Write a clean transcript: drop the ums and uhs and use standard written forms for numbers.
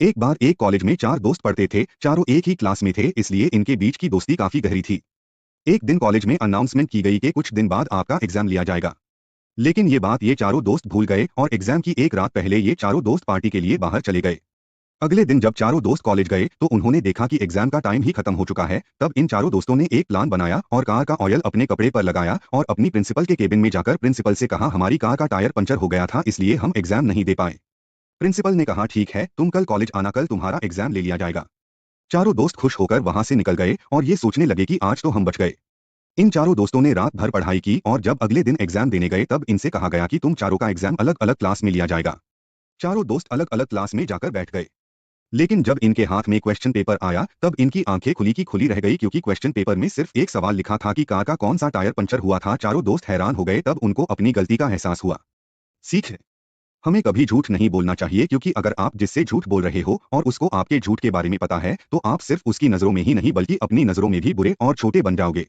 एक बार एक कॉलेज में चार दोस्त पढ़ते थे। चारों एक ही क्लास में थे, इसलिए इनके बीच की दोस्ती काफी गहरी थी। एक दिन कॉलेज में अनाउंसमेंट की गई कि कुछ दिन बाद आपका एग्जाम लिया जाएगा। लेकिन ये चारों दोस्त भूल गए और एग्जाम की एक रात पहले ये चारों दोस्त पार्टी के लिए बाहर चले गए। अगले दिन जब चारों दोस्त कॉलेज गए तो उन्होंने देखा कि एग्जाम का टाइम ही खत्म हो चुका है। तब इन चारों दोस्तों ने एक प्लान बनाया और कार का ऑयल अपने कपड़े पर लगाया और अपनी प्रिंसिपल के केबिन में जाकर प्रिंसिपल से कहा, हमारी कार का टायर पंचर हो गया था, इसलिए हम एग्जाम नहीं दे पाए। प्रिंसिपल ने कहा, ठीक है, तुम कल कॉलेज आना, कल तुम्हारा एग्जाम ले लिया जाएगा। चारों दोस्त खुश होकर वहां से निकल गए और ये सोचने लगे कि आज तो हम बच गए। इन चारों दोस्तों ने रात भर पढ़ाई की और जब अगले दिन एग्जाम देने गए तब इनसे कहा गया कि तुम चारों का एग्जाम अलग अलग क्लास में लिया जाएगा। चारों दोस्त अलग अलग क्लास में जाकर बैठ गए। लेकिन जब इनके हाथ में क्वेश्चन पेपर आया तब इनकी आंखें खुली की खुली रह गई, क्योंकि क्वेश्चन पेपर में सिर्फ एक सवाल लिखा था कि कार का कौन सा टायर पंचर हुआ था। चारों दोस्त हैरान हो गए, तब उनको अपनी गलती का एहसास हुआ। सीख, हमें कभी झूठ नहीं बोलना चाहिए, क्योंकि अगर आप जिससे झूठ बोल रहे हो और उसको आपके झूठ के बारे में पता है तो आप सिर्फ उसकी नजरों में ही नहीं बल्कि अपनी नजरों में भी बुरे और छोटे बन जाओगे।